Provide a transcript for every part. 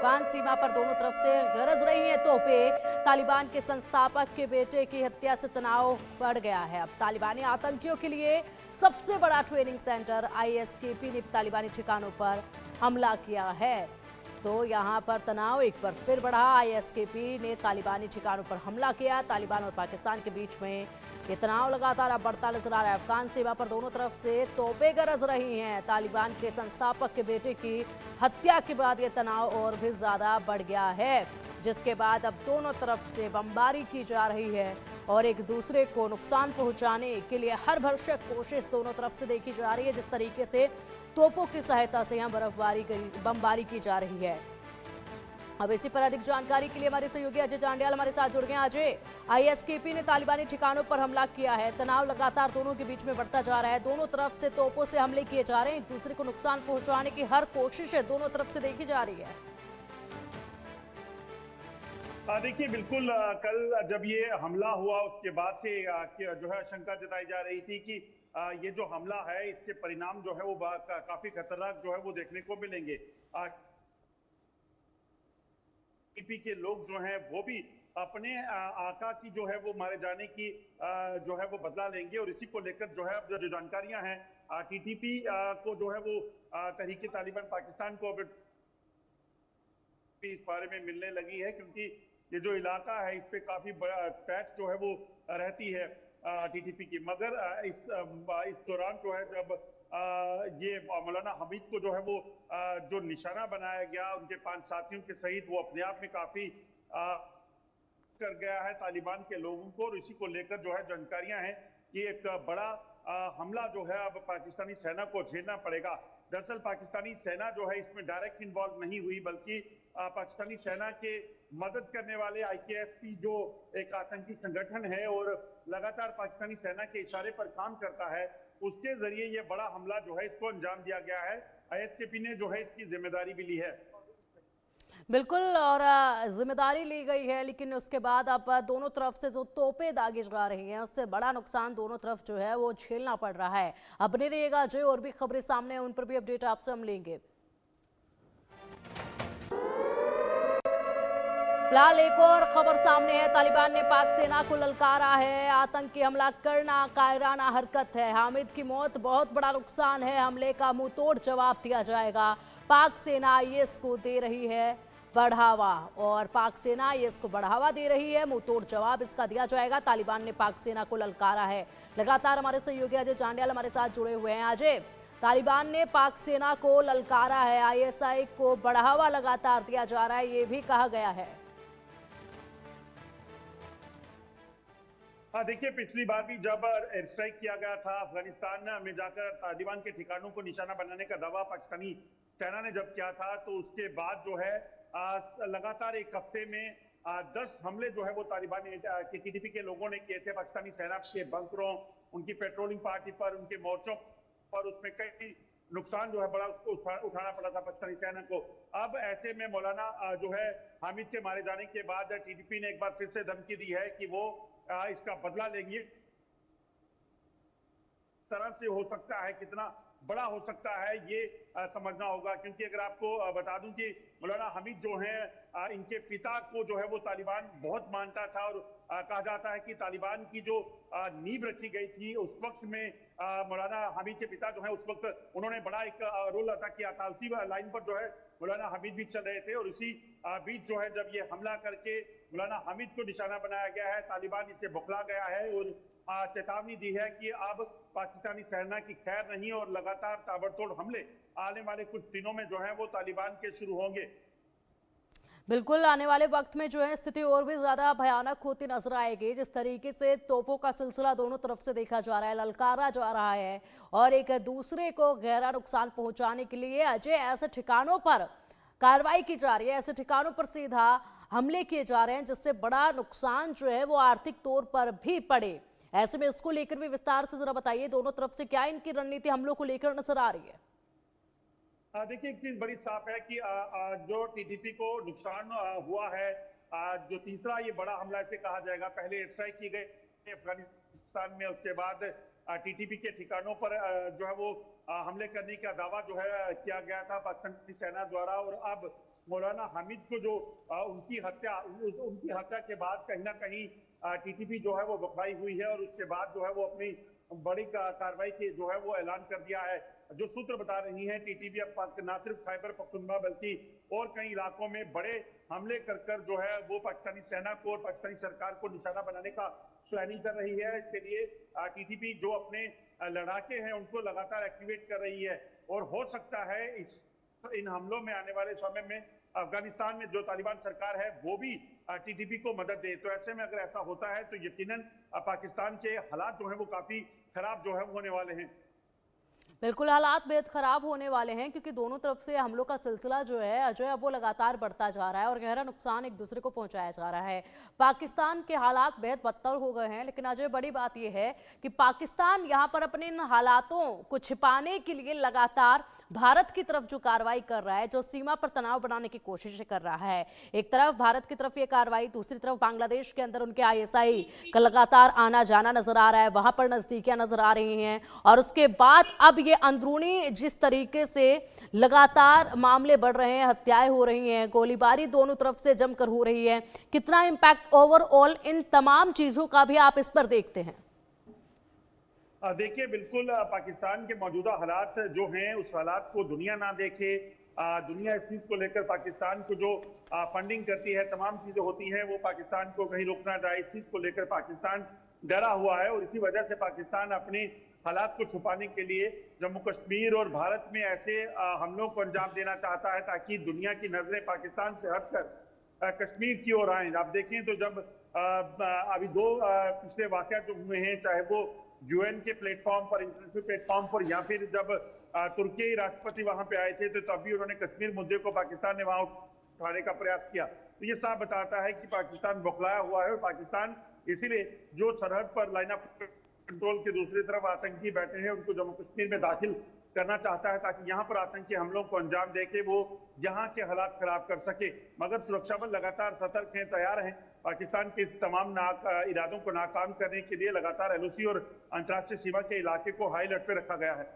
अफगान सीमा पर दोनों तरफ से गरज रही हैं तोपें। तालिबान के संस्थापक के बेटे की हत्या से तनाव बढ़ गया है। अब तालिबानी आतंकियों के लिए सबसे बड़ा ट्रेनिंग सेंटर आईएसकेपी ने तालिबानी ठिकानों पर हमला किया है, तो यहां पर तनाव एक बार फिर बढ़ा। आईएसकेपी ने तालिबानी ठिकानों पर हमला किया। तालिबान और पाकिस्तान के बीच में ये तनाव लगातार अब बढ़ता नजर आ रहा है। अफगान सीमा पर दोनों तरफ से तोपें गरज रही हैं। तालिबान के संस्थापक के बेटे की हत्या के बाद ये तनाव और भी ज्यादा बढ़ गया है, जिसके बाद अब दोनों तरफ से बमबारी की जा रही है और एक दूसरे को नुकसान पहुंचाने के लिए हर भरसक कोशिश दोनों तरफ से देखी जा रही है। जिस तरीके से तोपों की सहायता से यहाँ बमबारी की जा रही है। अब इसी पर अधिक जानकारी के लिए हमारे सहयोगी अजय जांडियाल हमारे साथ जुड़ गए हैं। अजय, आईएसकेपी ने तालिबानी ठिकानों पर हमला किया है, तनाव लगातार दोनों के बीच में बढ़ता जा रहा है, दोनों तरफ से तोपों से हमले किए जा रहे हैं, एक दूसरे को नुकसान पहुंचाने की हर कोशिश है दोनों तरफ से देखी जा रही है। देखिए, बिल्कुल कल जब ये हमला हुआ उसके बाद से जो है आशंका जताई जा रही थी कि ये जो हमला है इसके परिणाम जो है वो काफी खतरनाक जो है वो देखने को मिलेंगे। टीपी के लोग जो हैं वो भी अपने आका की जो है वो मारे जाने की जो है वो बदला लेंगे और इसी को लेकर जो है अब जो जानकारियां हैं टीटीपी को जो है वो तहरीक तालिबान पाकिस्तान को अब इस बारे में मिलने लगी है, क्योंकि ये जो इलाका है इस पे काफी पैच जो है वो रहती है टीटीपी की। मगर इस दौरान जो है जब ये मौलाना हमीद को जो है वो जो निशाना बनाया गया उनके 5 साथियों के सहित, वो अपने आप में काफी कर गया है तालिबान के लोगों को और इसी को लेकर जो है जानकारियां हैं कि एक बड़ा हमला जो है अब पाकिस्तानी सेना को झेलना पड़ेगा। दरअसल पाकिस्तानी सेना जो है इसमें डायरेक्ट इन्वॉल्व नहीं हुई, बल्कि पाकिस्तानी सेना के मदद करने वाले आईकेएफपी जो एक आतंकी संगठन है और लगातार पाकिस्तानी सेना के इशारे पर काम करता है, उसके जरिए ये बड़ा हमला जो है इसको अंजाम दिया गया है। आईएसकेपी ने जो है इसकी जिम्मेदारी भी ली है। बिल्कुल, और जिम्मेदारी ली गई है, लेकिन उसके बाद अब दोनों तरफ से जो तोपें दागी जा रही हैं उससे बड़ा नुकसान दोनों तरफ जो है वो झेलना पड़ रहा है। अब बने रहिएगा अजय, और भी खबरें सामने उन पर भी अपडेट आपसे हम लेंगे। फिलहाल एक और खबर सामने है। तालिबान ने पाक सेना को ललकारा है, आतंकी हमला करना कायराना हरकत है, हामिद की मौत बहुत बड़ा नुकसान है, हमले का मुंहतोड़ जवाब दिया जाएगा। पाक सेना आईएस को दे रही है बढ़ावा और पाक सेना आईएस को बढ़ावा दे रही है, मुंहतोड़ जवाब इसका दिया जाएगा। तालिबान ने पाक सेना को ललकारा है। लगातार हमारे सहयोगी अजय जांडियाल हमारे साथ जुड़े हुए हैं। अजय, तालिबान ने पाक सेना को ललकारा है, आईएसआई को बढ़ावा लगातार दिया जा रहा है, ये भी कहा गया है। हाँ, देखिए, पिछली बार भी जब एयर स्ट्राइक किया गया था अफगानिस्तान में जाकर तालिबान के ठिकानों को निशाना बनाने का दावा पाकिस्तानी सेना ने जब किया था, तो उसके बाद जो है लगातार एक हफ्ते में 10 हमले जो है वो तालिबान के टीटीपी के लोगों ने किए थे पाकिस्तानी सेना के बंकरों, उनकी पेट्रोलिंग पार्टी पर, उनके मोर्चों पर। उसमें कई नुकसान जो है बड़ा उसको उठाना पड़ा था पाकिस्तानी सेना को। अब ऐसे में मौलाना जो है हामिद के मारे जाने के बाद टीटीपी ने एक बार फिर से धमकी दी है कि वो इसका बदला लेंगे। तरह से हो सकता है, कितना बड़ा हो सकता है ये समझना होगा, क्योंकि अगर आपको बता दूं कि मौलाना हमीद जो हैं इनके पिता को जो है वो तालिबान बहुत मानता था और कहा जाता है कि तालिबान की जो नींव रखी गई थी उस वक्त में मौलाना हमीद के पिता जो है उस वक्त उन्होंने बड़ा एक रोल अदा किया था। उसी लाइन पर जो है मौलाना हमीद भी चल रहे थे और इसी बीच जो है जब ये हमला करके मौलाना हमीद को निशाना बनाया गया है, तालिबान इसे बौखला गया है और चेतावनी दी है कि अब पाकिस्तानी सेना की खैर नहीं और लगातार ताबड़तोड़ हमले आने वाले कुछ दिनों में जो है वो तालिबान के शुरू होंगे। बिल्कुल, आने वाले वक्त में जो है स्थिति और भी ज्यादा भयानक होती नजर आएगी। जिस तरीके से तोपों का सिलसिला दोनों तरफ से देखा जा रहा है, ललकारा जा रहा है और एक दूसरे को गहरा नुकसान पहुंचाने के लिए अजय ऐसे ठिकानों पर कार्रवाई की जा रही है, ऐसे ठिकानों पर सीधा हमले किए जा रहे हैं जिससे बड़ा नुकसान जो है वो आर्थिक तौर पर भी पड़े। ऐसे में इसको लेकर भी विस्तार से जरा बताइए, दोनों तरफ से क्या इनकी रणनीति हमलों को लेकर नजर आ रही है? देखिए, एक चीज बड़ी साफ है कि जो टीटीपी को नुकसान हुआ है, जो तीसरा ये बड़ा हमला इसे कहा जाएगा। पहले एयर स्ट्राइक की गई अफगानिस्तान में, उसके बाद टीटीपी के ठिकानों पर जो है वो हमले करने का दावा जो है किया गया था पाकिस्तानी सेना द्वारा, और अब मौलाना हामिद को जो उनकी हत्या के बाद कहीं ना कहीं टीटीपी जो है वो बखलाई हुई है और उसके बाद जो है वो अपनी बड़ी कार्रवाई की जो है वो ऐलान कर दिया है। जो सूत्र बता रही हैं टीटीपी अब न सिर्फ खैबर पख्तूनख्वा बल्कि और कई इलाकों में बड़े हमले कर जो है वो पाकिस्तानी सेना को और पाकिस्तानी सरकार को निशाना बनाने का प्लानिंग कर रही है। इसके लिए टीटीपी जो अपने लड़ाके हैं उनको लगातार एक्टिवेट कर रही है और हो सकता है इन हमलों में आने वाले समय में अफगानिस्तान में जो तालिबान सरकार है वो भी टीटीपी को मदद दे। तो ऐसे में अगर ऐसा होता है तो यकीनन पाकिस्तान के हालात जो है वो काफी खराब जो है वो होने वाले हैं। बिल्कुल हालात बेहद खराब होने वाले हैं क्योंकि दोनों तरफ से हमलों का सिलसिला जो है अजय अब वो लगातार बढ़ता जा रहा है और गहरा नुकसान एक दूसरे को पहुंचाया जा रहा है। पाकिस्तान के हालात बेहद बदतर हो गए हैं, लेकिन अजय बड़ी बात यह है कि पाकिस्तान यहां पर अपने इन हालातों को छिपाने के लिए लगातार भारत की तरफ जो कार्रवाई कर रहा है, जो सीमा पर तनाव बनाने की कोशिश कर रहा है। एक तरफ भारत की तरफ ये कार्रवाई, दूसरी तरफ बांग्लादेश के अंदर उनके आईएसआई का लगातार आना जाना नजर आ रहा है, वहां पर नजदीकियां नजर आ रही हैं और उसके बाद अब ये अंदरूनी जिस तरीके से लगातार मामले बढ़ रहे हैं, हत्याएं हो रही हैं, गोलीबारी दोनों तरफ से जमकर हो रही है, कितना इंपैक्ट ओवरऑल इन तमाम चीजों का भी आप इस पर देखते हैं? देखिए बिल्कुल पाकिस्तान के मौजूदा हालात जो हैं उस हालात को दुनिया ना देखे, दुनिया इस चीज को लेकर पाकिस्तान को जो फंडिंग करती है, तमाम चीजें होती हैं वो पाकिस्तान को कहीं रोकना जाए, इस चीज को लेकर पाकिस्तान डरा हुआ है और इसी वजह से पाकिस्तान अपने हालात को छुपाने के लिए जम्मू कश्मीर और भारत में ऐसे हमलों को अंजाम देना चाहता है ताकि दुनिया की नजरें पाकिस्तान से हटकर कश्मीर की ओर आए। आप देखें तो जब अभी दो पिछले वाकया जो हुए हैं, चाहे वो यूएन के प्लेटफॉर्म पर, इंटरनेशनल प्लेटफॉर्म पर, या फिर जब तुर्की राष्ट्रपति वहां पे आए थे तो तभी उन्होंने कश्मीर मुद्दे को पाकिस्तान ने वहां उठाने का प्रयास किया। तो ये साफ बताता है कि पाकिस्तान बौखलाया हुआ है और पाकिस्तान इसीलिए जो सरहद पर लाइन ऑफ कंट्रोल के दूसरी तरफ आतंकी बैठे हैं उनको जम्मू कश्मीर में दाखिल करना चाहता है ताकि यहाँ पर आतंकी हमलों को अंजाम देके वो यहाँ के हालात खराब कर सके। मगर सुरक्षा बल लगातार सतर्क हैं, तैयार हैं। पाकिस्तान के तमाम इरादों को नाकाम करने के लिए लगातार एलओसी और अंतर्राष्ट्रीय सीमा के इलाके को हाई अलर्ट पे रखा गया है।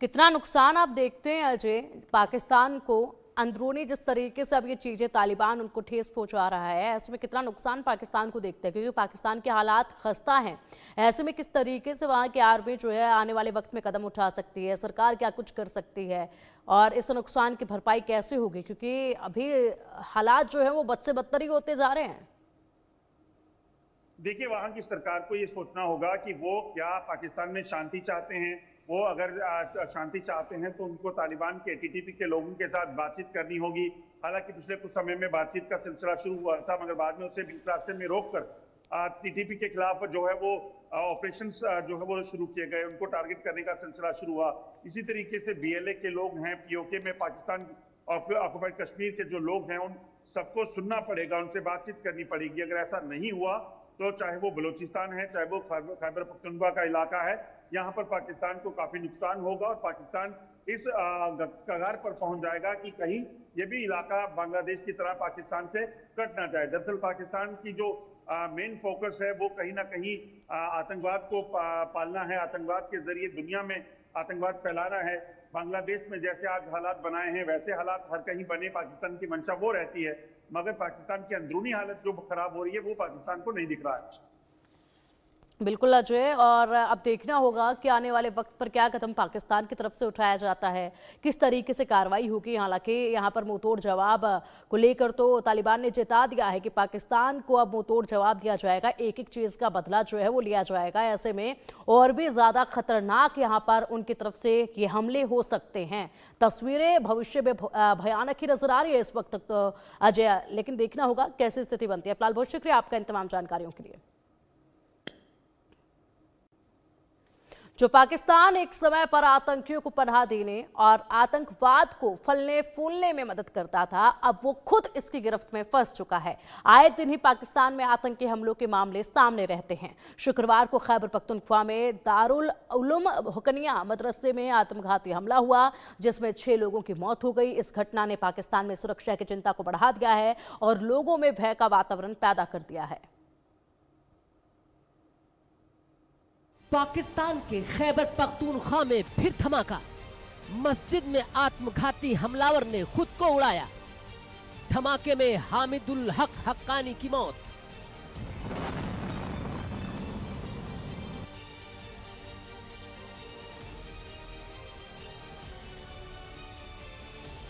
कितना नुकसान आप देखते हैं अजय पाकिस्तान को अंदरूनी जिस तरीके से अब ये चीज़ें तालिबान उनको ठेस पहुंचा रहा है, ऐसे में कितना नुकसान पाकिस्तान को देखते हैं क्योंकि पाकिस्तान के हालात खस्ता हैं। ऐसे में किस तरीके से वहाँ की आर्मी जो है आने वाले वक्त में कदम उठा सकती है, सरकार क्या कुछ कर सकती है और इस नुकसान की भरपाई कैसे होगी क्योंकि अभी हालात जो है वो बद से बदतर ही होते जा रहे हैं। देखिए वहां की सरकार को ये सोचना होगा कि वो क्या पाकिस्तान में शांति चाहते हैं। वो अगर शांति चाहते हैं तो उनको तालिबान के टीटीपी के लोगों के साथ बातचीत करनी होगी। हालांकि पिछले कुछ समय में बातचीत का सिलसिला शुरू हुआ था मगर बाद में उसे बीच रास्ते में रोककर टीटीपी के खिलाफ जो है वो ऑपरेशंस जो है वो शुरू किए गए, उनको टारगेट करने का सिलसिला शुरू हुआ। इसी तरीके से बीएलए के लोग हैं, पीओके में पाकिस्तान ऑक्युपाइड कश्मीर के जो लोग हैं उन सबको सुनना पड़ेगा, उनसे बातचीत करनी पड़ेगी। अगर ऐसा नहीं हुआ तो चाहे वो बलूचिस्तान है, चाहे वो खैबर पख्तूनख्वा का इलाका है, यहाँ पर पाकिस्तान को काफी नुकसान होगा और पाकिस्तान इस कगार पर पहुंच जाएगा कि कहीं ये भी इलाका बांग्लादेश की तरह पाकिस्तान से कट ना जाए। दरअसल पाकिस्तान की जो मेन फोकस है वो कहीं ना कहीं आतंकवाद को पालना है, आतंकवाद के जरिए दुनिया में आतंकवाद फैलाना है। बांग्लादेश में जैसे आज हालात बनाए हैं वैसे हालात हर कहीं बने, पाकिस्तान की मंशा वो रहती है, मगर पाकिस्तान की अंदरूनी हालत जो खराब हो रही है वो पाकिस्तान को नहीं दिख रहा है। बिल्कुल अजय, और अब देखना होगा कि आने वाले वक्त पर क्या कदम पाकिस्तान की तरफ से उठाया जाता है, किस तरीके से कार्रवाई होगी। हालांकि यहाँ पर मुंहतोड़ जवाब को लेकर तो तालिबान ने चेता दिया है कि पाकिस्तान को अब मुंहतोड़ जवाब दिया जाएगा, एक एक चीज़ का बदला जो है वो लिया जाएगा। ऐसे में और भी ज़्यादा खतरनाक यहाँ पर उनकी तरफ से ये हमले हो सकते हैं। तस्वीरें भविष्य में भयानक ही नजर आ रही है इस वक्त तक तो अजय, लेकिन देखना होगा कैसी स्थिति बनती है। फिलहाल बहुत शुक्रिया आपका इन तमाम जानकारियों के लिए। जो पाकिस्तान एक समय पर आतंकियों को पनाह देने और आतंकवाद को फलने फूलने में मदद करता था, अब वो खुद इसकी गिरफ्त में फंस चुका है। आए दिन ही पाकिस्तान में आतंकी हमलों के मामले सामने रहते हैं। शुक्रवार को खैबर पख्तूनख्वा में दारुल उलूम हुकनिया मदरसे में आत्मघाती हमला हुआ जिसमें 6 लोगों की मौत हो गई। इस घटना ने पाकिस्तान में सुरक्षा की चिंता को बढ़ा दिया है और लोगों में भय का वातावरण पैदा कर दिया है। पाकिस्तान के खैबर पख्तूनख्वा में फिर धमाका। मस्जिद में आत्मघाती हमलावर ने खुद को उड़ाया। धमाके में हामिदुल हक हक्कानी की मौत।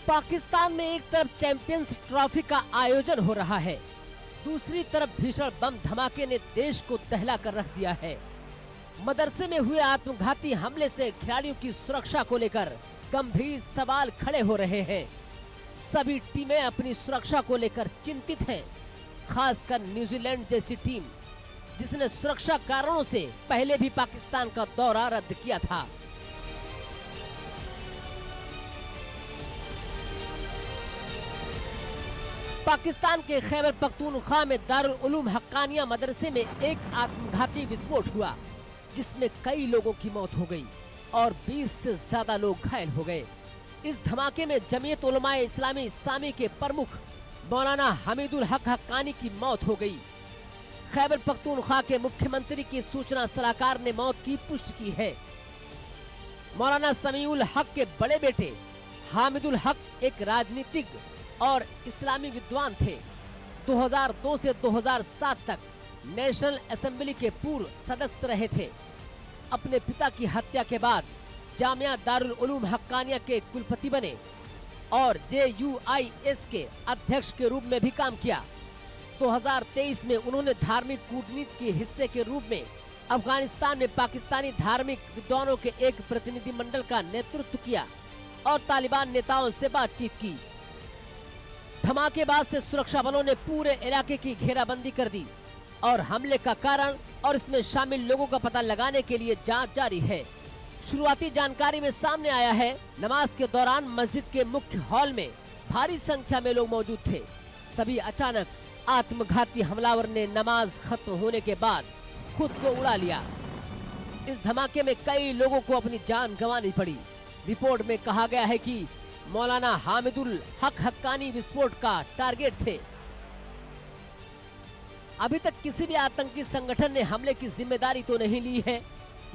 पाकिस्तान में एक तरफ चैंपियंस ट्रॉफी का आयोजन हो रहा है, दूसरी तरफ भीषण बम धमाके ने देश को दहला कर रख दिया है। मदरसे में हुए आत्मघाती हमले से खिलाड़ियों की सुरक्षा को लेकर गंभीर सवाल खड़े हो रहे हैं। सभी टीमें अपनी सुरक्षा को लेकर चिंतित हैं, खासकर न्यूजीलैंड जैसी टीम जिसने सुरक्षा कारणों से पहले भी पाकिस्तान का दौरा रद्द किया था। पाकिस्तान के खैबर पख्तूनख्वा में दारुल उलूम हक्कानिया मदरसे में एक आत्मघाती विस्फोट हुआ, जिसमें कई लोगों की मौत हो गई और 20 से ज्यादा लोग घायल हो गए। इस धमाके में जमीयत उलमाए इस्लामी सामी के प्रमुख मौलाना हामिदुल हक हक्कानी की मौत हो गई। खैबर पख्तूनख्वा के मुख्यमंत्री की सूचना सलाहकार ने मौत की पुष्टि की है। मौलाना समीउल हक के बड़े बेटे हामिदुल हक एक राजनीतिज्ञ और इस्लामी विद्वान थे। 2002 से 2007 तक नेशनल असेंबली के पूर्व सदस्य रहे थे। अपने पिता की हत्या के बाद जामिया दारुल उलूम हक्कानिया के कुलपति बने और JUIS के अध्यक्ष के रूप में भी काम किया। 2023 में उन्होंने धार्मिक कूटनीति के हिस्से के रूप में अफगानिस्तान में पाकिस्तानी धार्मिक विद्वानों के एक प्रतिनिधिमंडल का नेतृत्व किया और तालिबान नेताओं से बातचीत की। धमाके बाद से सुरक्षा बलों ने पूरे इलाके की घेराबंदी कर दी और हमले का कारण और इसमें शामिल लोगों का पता लगाने के लिए जांच जारी है। शुरुआती जानकारी में सामने आया है, नमाज के दौरान मस्जिद के मुख्य हॉल में भारी संख्या में लोग मौजूद थे। तभी अचानक आत्मघाती हमलावर ने नमाज खत्म होने के बाद खुद को उड़ा लिया। इस धमाके में कई लोगों को अपनी जान गंवानी पड़ी। रिपोर्ट में कहा गया है कि मौलाना हामिदुल हक हक्कानी विस्फोट का टारगेट थे। अभी तक किसी भी आतंकी संगठन ने हमले की जिम्मेदारी तो नहीं ली है।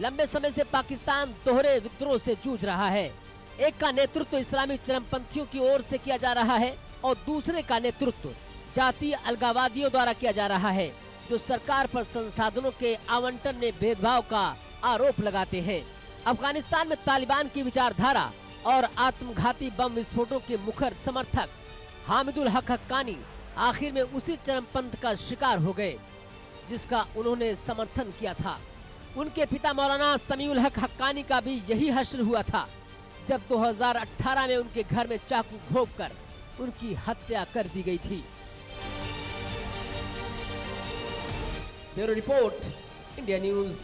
लंबे समय से पाकिस्तान दोहरे विद्रोह से जूझ रहा है। एक का नेतृत्व इस्लामी चरमपंथियों की ओर से किया जा रहा है और दूसरे का नेतृत्व जातीय अलगाववादियों द्वारा किया जा रहा है, जो सरकार पर संसाधनों के आवंटन में भेदभाव का आरोप लगाते हैं। अफगानिस्तान में तालिबान की विचारधारा और आत्मघाती बम विस्फोटों के मुखर समर्थक हामिदुल हक हक्कानी आखिर में उसी चरमपंथ का शिकार हो गए जिसका उन्होंने समर्थन किया था। उनके पिता मौलाना समीउल हक हक्कानी का भी यही हश्र हुआ था जब 2018 में उनके घर में चाकू घोंपकर उनकी हत्या कर दी गई थी। Bureau report, India news.